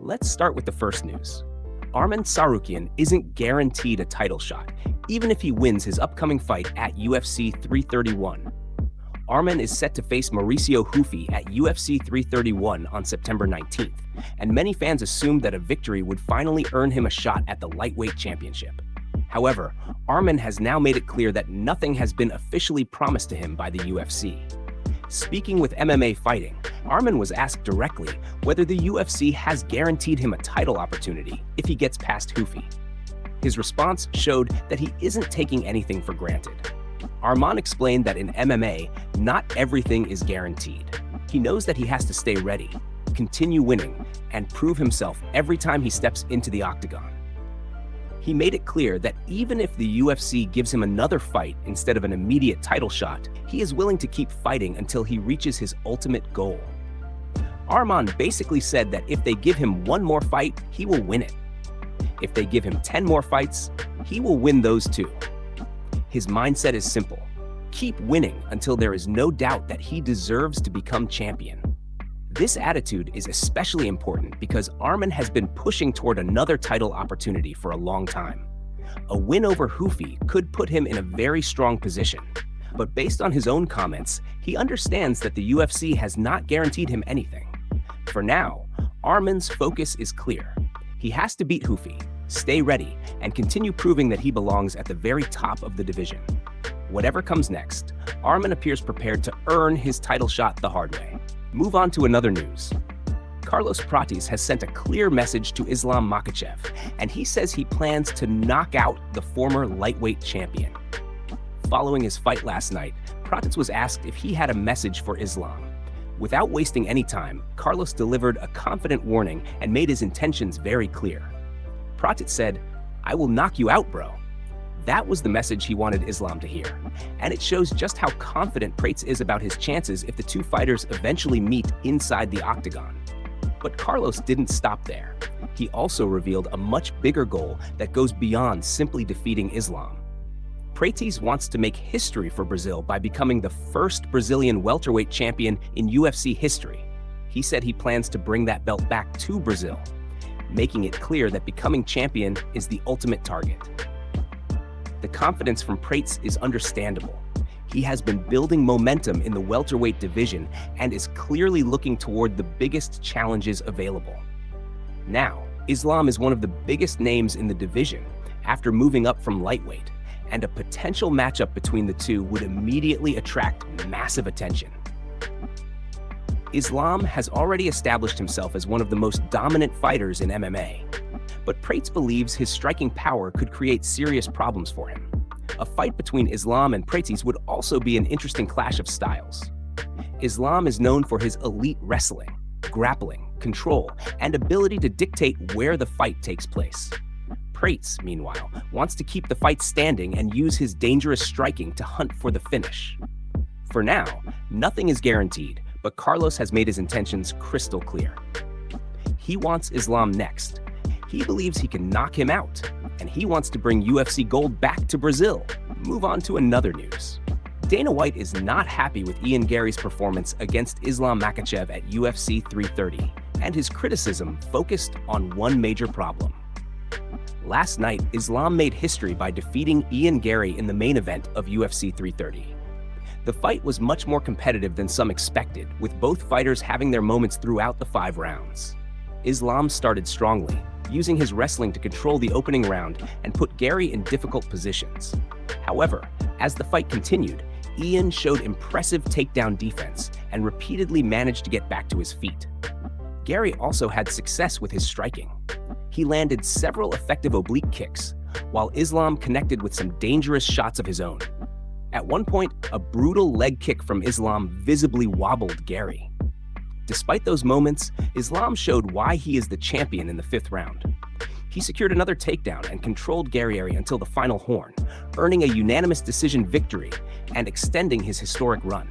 Let's start with the first news. Arman Tsarukyan isn't guaranteed a title shot, even if he wins his upcoming fight at UFC 331. Arman is set to face Mauricio Hufi at UFC 331 on September 19th, and many fans assumed that a victory would finally earn him a shot at the lightweight championship. However, Arman has now made it clear that nothing has been officially promised to him by the UFC. Speaking with MMA Fighting, Arman was asked directly whether the UFC has guaranteed him a title opportunity if he gets past Hufi. His response showed that he isn't taking anything for granted. Arman explained that in MMA, not everything is guaranteed. He knows that he has to stay ready, continue winning, and prove himself every time he steps into the octagon. He made it clear that even if the UFC gives him another fight instead of an immediate title shot, he is willing to keep fighting until he reaches his ultimate goal. Arman basically said that if they give him one more fight, he will win it. If they give him 10 more fights, he will win those too. His mindset is simple: keep winning until there is no doubt that he deserves to become champion. This attitude is especially important because Arman has been pushing toward another title opportunity for a long time. A win over Hufi could put him in a very strong position, but based on his own comments, he understands that the UFC has not guaranteed him anything. For now, Arman's focus is clear. He has to beat Hufi, stay ready, and continue proving that he belongs at the very top of the division. Whatever comes next, Arman appears prepared to earn his title shot the hard way. Move on to another news. Carlos Prates has sent a clear message to Islam Makhachev, and he says he plans to knock out the former lightweight champion. Following his fight last night, Prates was asked if he had a message for Islam. Without wasting any time, Carlos delivered a confident warning and made his intentions very clear. Prates said, "I will knock you out, bro." That was the message he wanted Islam to hear, and it shows just how confident Prates is about his chances if the two fighters eventually meet inside the octagon. But Carlos didn't stop there. He also revealed a much bigger goal that goes beyond simply defeating Islam. Prates wants to make history for Brazil by becoming the first Brazilian welterweight champion in UFC history. He said he plans to bring that belt back to Brazil, making it clear that becoming champion is the ultimate target. The confidence from Prates is understandable. He has been building momentum in the welterweight division and is clearly looking toward the biggest challenges available. Now, Islam is one of the biggest names in the division after moving up from lightweight, and a potential matchup between the two would immediately attract massive attention. Islam has already established himself as one of the most dominant fighters in MMA. But Prates believes his striking power could create serious problems for him. A fight between Islam and Prates would also be an interesting clash of styles. Islam is known for his elite wrestling, grappling, control, and ability to dictate where the fight takes place. Prates, meanwhile, wants to keep the fight standing and use his dangerous striking to hunt for the finish. For now, nothing is guaranteed, but Carlos has made his intentions crystal clear. He wants Islam next. He believes he can knock him out, and he wants to bring UFC gold back to Brazil. Move on to another news. Dana White is not happy with Ian Garry's performance against Islam Makhachev at UFC 330, and his criticism focused on one major problem. Last night, Islam made history by defeating Ian Garry in the main event of UFC 330. The fight was much more competitive than some expected, with both fighters having their moments throughout the 5 rounds. Islam started strongly, using his wrestling to control the opening round and put Garry in difficult positions. However, as the fight continued, Ian showed impressive takedown defense and repeatedly managed to get back to his feet. Garry also had success with his striking. He landed several effective oblique kicks, while Islam connected with some dangerous shots of his own. At one point, a brutal leg kick from Islam visibly wobbled Garry. Despite those moments, Islam showed why he is the champion in the 5th round. He secured another takedown and controlled Garry until the final horn, earning a unanimous decision victory and extending his historic run.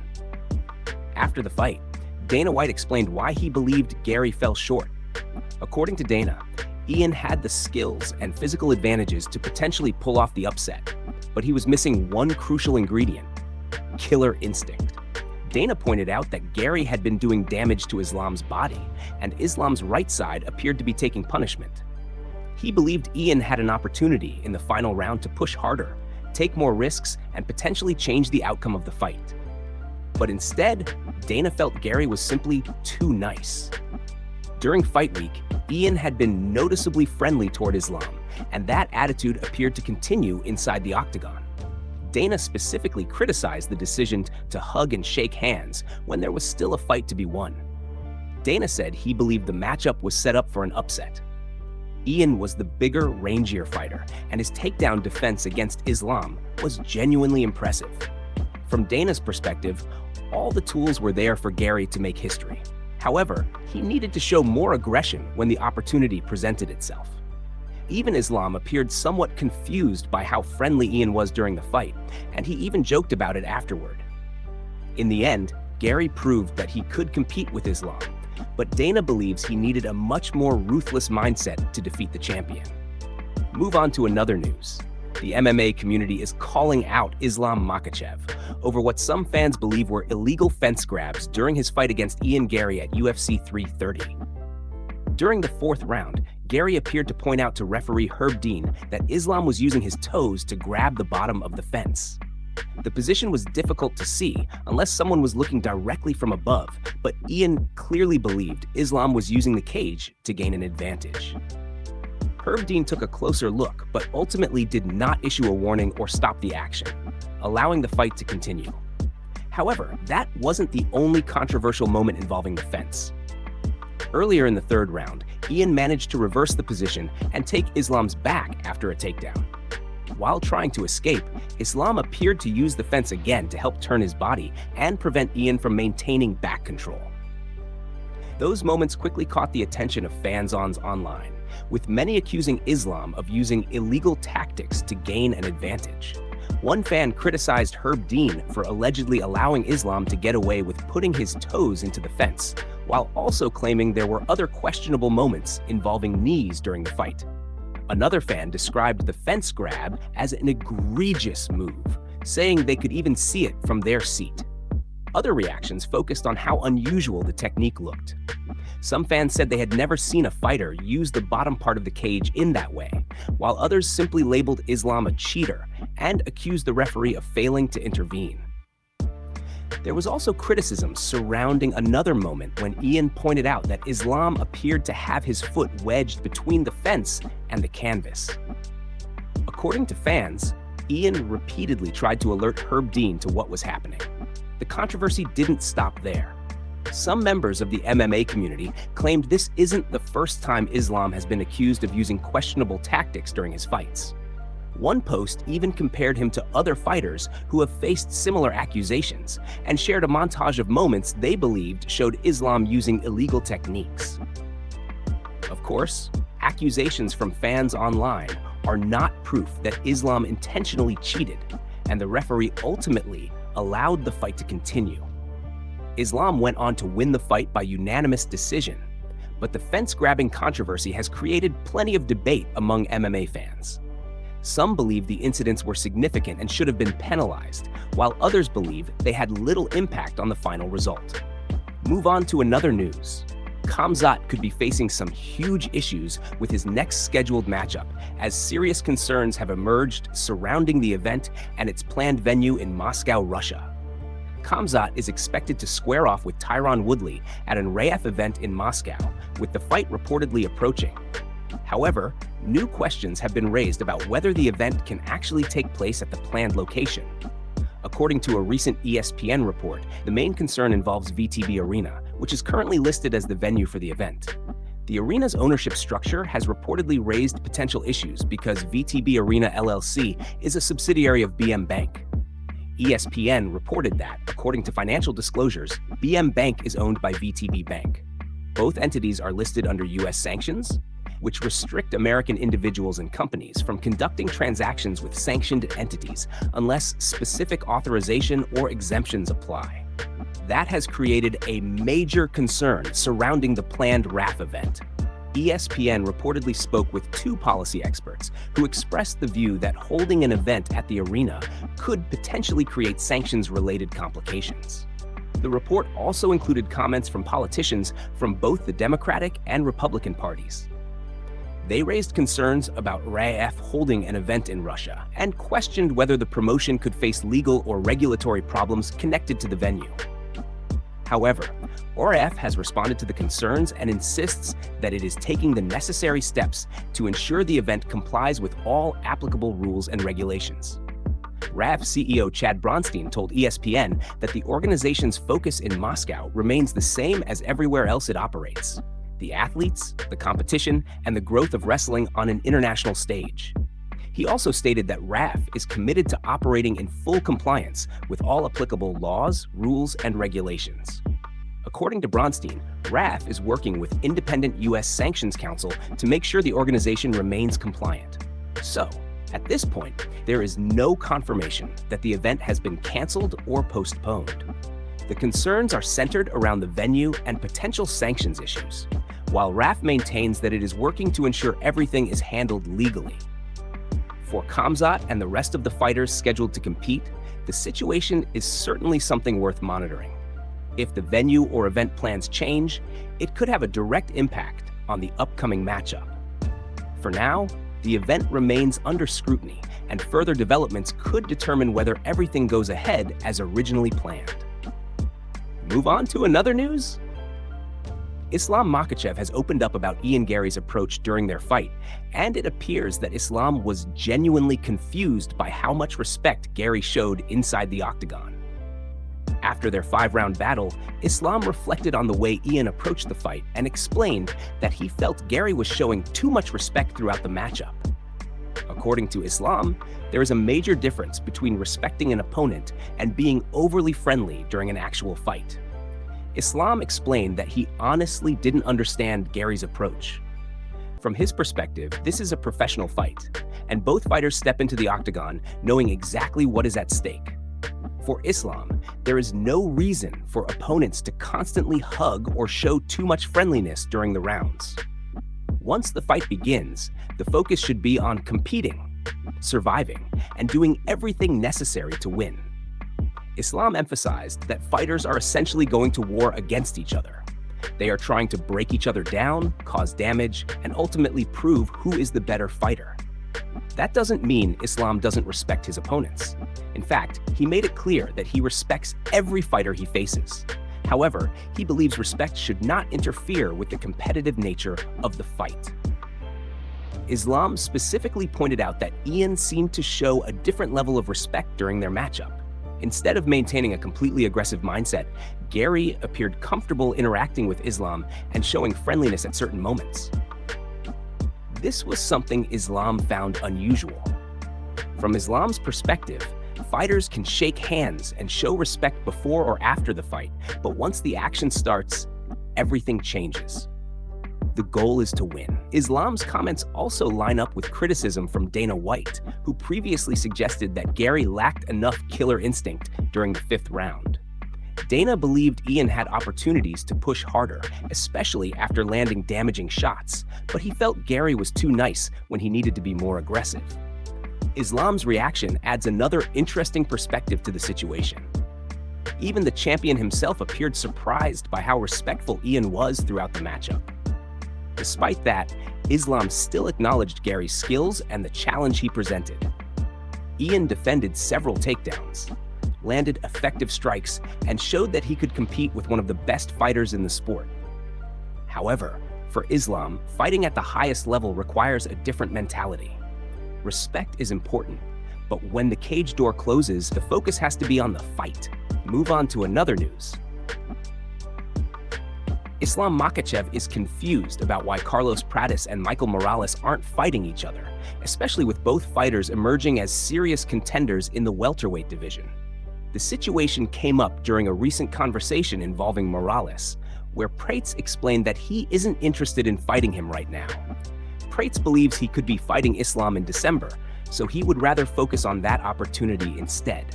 After the fight, Dana White explained why he believed Garry fell short. According to Dana, Ian had the skills and physical advantages to potentially pull off the upset, but he was missing one crucial ingredient: killer instinct. Dana pointed out that Garry had been doing damage to Islam's body, and Islam's right side appeared to be taking punishment. He believed Ian had an opportunity in the final round to push harder, take more risks, and potentially change the outcome of the fight. But instead, Dana felt Garry was simply too nice. During fight week, Ian had been noticeably friendly toward Islam, and that attitude appeared to continue inside the octagon. Dana specifically criticized the decision to hug and shake hands when there was still a fight to be won. Dana said he believed the matchup was set up for an upset. Ian was the bigger, rangier fighter, and his takedown defense against Islam was genuinely impressive. From Dana's perspective, all the tools were there for Garry to make history. However, he needed to show more aggression when the opportunity presented itself. Even Islam appeared somewhat confused by how friendly Ian was during the fight, and he even joked about it afterward. In the end, Garry proved that he could compete with Islam, but Dana believes he needed a much more ruthless mindset to defeat the champion. Move on to another news. The MMA community is calling out Islam Makhachev over what some fans believe were illegal fence grabs during his fight against Ian Garry at UFC 330. During the fourth round, Garry appeared to point out to referee Herb Dean that Islam was using his toes to grab the bottom of the fence. The position was difficult to see unless someone was looking directly from above, but Ian clearly believed Islam was using the cage to gain an advantage. Herb Dean took a closer look, but ultimately did not issue a warning or stop the action, allowing the fight to continue. However, that wasn't the only controversial moment involving the fence. Earlier in the third round, Ian managed to reverse the position and take Islam's back after a takedown. While trying to escape, Islam appeared to use the fence again to help turn his body and prevent Ian from maintaining back control. Those moments quickly caught the attention of fans online, with many accusing Islam of using illegal tactics to gain an advantage. One fan criticized Herb Dean for allegedly allowing Islam to get away with putting his toes into the fence, while also claiming there were other questionable moments involving knees during the fight. Another fan described the fence grab as an egregious move, saying they could even see it from their seat. Other reactions focused on how unusual the technique looked. Some fans said they had never seen a fighter use the bottom part of the cage in that way, while others simply labeled Islam a cheater and accused the referee of failing to intervene. There was also criticism surrounding another moment when Ian pointed out that Islam appeared to have his foot wedged between the fence and the canvas. According to fans, Ian repeatedly tried to alert Herb Dean to what was happening. The controversy didn't stop there. Some members of the MMA community claimed this isn't the first time Islam has been accused of using questionable tactics during his fights. One post even compared him to other fighters who have faced similar accusations and shared a montage of moments they believed showed Islam using illegal techniques. Of course, accusations from fans online are not proof that Islam intentionally cheated, and the referee ultimately allowed the fight to continue. Islam went on to win the fight by unanimous decision, but the fence-grabbing controversy has created plenty of debate among MMA fans. Some believe the incidents were significant and should have been penalized, while others believe they had little impact on the final result. Move on to another news. Khamzat could be facing some huge issues with his next scheduled matchup, as serious concerns have emerged surrounding the event and its planned venue in Moscow, Russia. Khamzat is expected to square off with Tyron Woodley at an RAF event in Moscow, with the fight reportedly approaching. However, new questions have been raised about whether the event can actually take place at the planned location. According to a recent ESPN report, the main concern involves VTB Arena, which is currently listed as the venue for the event. The arena's ownership structure has reportedly raised potential issues because VTB Arena LLC is a subsidiary of BM Bank. ESPN reported that, according to financial disclosures, BM Bank is owned by VTB Bank. Both entities are listed under U.S. sanctions, which restrict American individuals and companies from conducting transactions with sanctioned entities unless specific authorization or exemptions apply. That has created a major concern surrounding the planned RAF event. ESPN reportedly spoke with two policy experts who expressed the view that holding an event at the arena could potentially create sanctions-related complications. The report also included comments from politicians from both the Democratic and Republican parties. They raised concerns about RAF holding an event in Russia and questioned whether the promotion could face legal or regulatory problems connected to the venue. However, RAF has responded to the concerns and insists that it is taking the necessary steps to ensure the event complies with all applicable rules and regulations. RAF CEO Chad Bronstein told ESPN that the organization's focus in Moscow remains the same as everywhere else it operates: the athletes, the competition, and the growth of wrestling on an international stage. He also stated that RAF is committed to operating in full compliance with all applicable laws, rules, and regulations. According to Bronstein, RAF is working with independent U.S. Sanctions Council to make sure the organization remains compliant. So, at this point, there is no confirmation that the event has been canceled or postponed. The concerns are centered around the venue and potential sanctions issues, while RAF maintains that it is working to ensure everything is handled legally. For Khamzat and the rest of the fighters scheduled to compete, the situation is certainly something worth monitoring. If the venue or event plans change, it could have a direct impact on the upcoming matchup. For now, the event remains under scrutiny, and further developments could determine whether everything goes ahead as originally planned. Move on to another news? Islam Makhachev has opened up about Ian Garry's approach during their fight, and it appears that Islam was genuinely confused by how much respect Garry showed inside the octagon. After their 5-round battle, Islam reflected on the way Ian approached the fight and explained that he felt Garry was showing too much respect throughout the matchup. According to Islam, there is a major difference between respecting an opponent and being overly friendly during an actual fight. Islam explained that he honestly didn't understand Garry's approach. From his perspective, this is a professional fight, and both fighters step into the octagon knowing exactly what is at stake. For Islam, there is no reason for opponents to constantly hug or show too much friendliness during the rounds. Once the fight begins, the focus should be on competing, surviving, and doing everything necessary to win. Islam emphasized that fighters are essentially going to war against each other. They are trying to break each other down, cause damage, and ultimately prove who is the better fighter. That doesn't mean Islam doesn't respect his opponents. In fact, he made it clear that he respects every fighter he faces. However, he believes respect should not interfere with the competitive nature of the fight. Islam specifically pointed out that Ian seemed to show a different level of respect during their matchup. Instead of maintaining a completely aggressive mindset, Garry appeared comfortable interacting with Islam and showing friendliness at certain moments. This was something Islam found unusual. From Islam's perspective, fighters can shake hands and show respect before or after the fight, but once the action starts, everything changes. The goal is to win. Islam's comments also line up with criticism from Dana White, who previously suggested that Garry lacked enough killer instinct during the 5th round. Dana believed Ian had opportunities to push harder, especially after landing damaging shots, but he felt Garry was too nice when he needed to be more aggressive. Islam's reaction adds another interesting perspective to the situation. Even the champion himself appeared surprised by how respectful Ian was throughout the matchup. Despite that, Islam still acknowledged Garry's skills and the challenge he presented. Ian defended several takedowns, landed effective strikes, and showed that he could compete with one of the best fighters in the sport. However, for Islam, fighting at the highest level requires a different mentality. Respect is important, but when the cage door closes, the focus has to be on the fight. Move on to another news. Islam Makhachev is confused about why Carlos Prates and Michael Morales aren't fighting each other, especially with both fighters emerging as serious contenders in the welterweight division. The situation came up during a recent conversation involving Morales, where Prates explained that he isn't interested in fighting him right now. Prates believes he could be fighting Islam in December, so he would rather focus on that opportunity instead.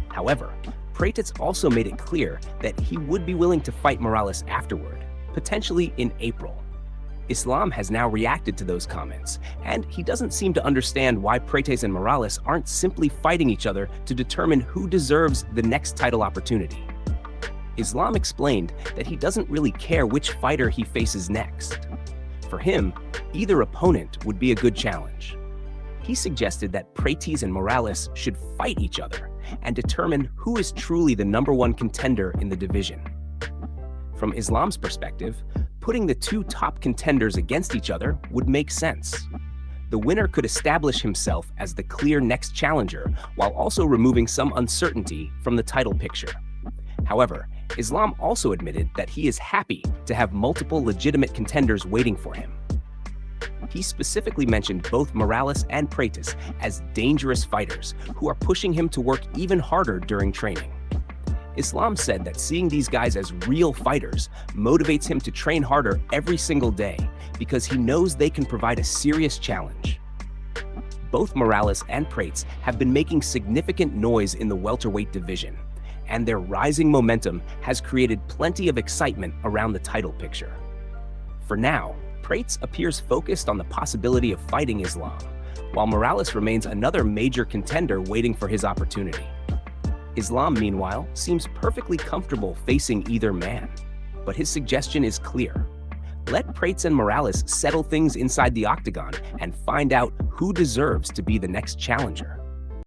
However, Prates also made it clear that he would be willing to fight Morales afterward, potentially in April. Islam has now reacted to those comments, and he doesn't seem to understand why Prates and Morales aren't simply fighting each other to determine who deserves the next title opportunity. Islam explained that he doesn't really care which fighter he faces next. For him, either opponent would be a good challenge. He suggested that Prates and Morales should fight each other and determine who is truly the #1 contender in the division. From Islam's perspective, putting the two top contenders against each other would make sense. The winner could establish himself as the clear next challenger while also removing some uncertainty from the title picture. However, Islam also admitted that he is happy to have multiple legitimate contenders waiting for him. He specifically mentioned both Morales and Prates as dangerous fighters who are pushing him to work even harder during training. Islam said that seeing these guys as real fighters motivates him to train harder every single day because he knows they can provide a serious challenge. Both Morales and Prates have been making significant noise in the welterweight division, and their rising momentum has created plenty of excitement around the title picture. For now, Prates appears focused on the possibility of fighting Islam, while Morales remains another major contender waiting for his opportunity. Islam, meanwhile, seems perfectly comfortable facing either man, but his suggestion is clear. Let Prates and Morales settle things inside the octagon and find out who deserves to be the next challenger.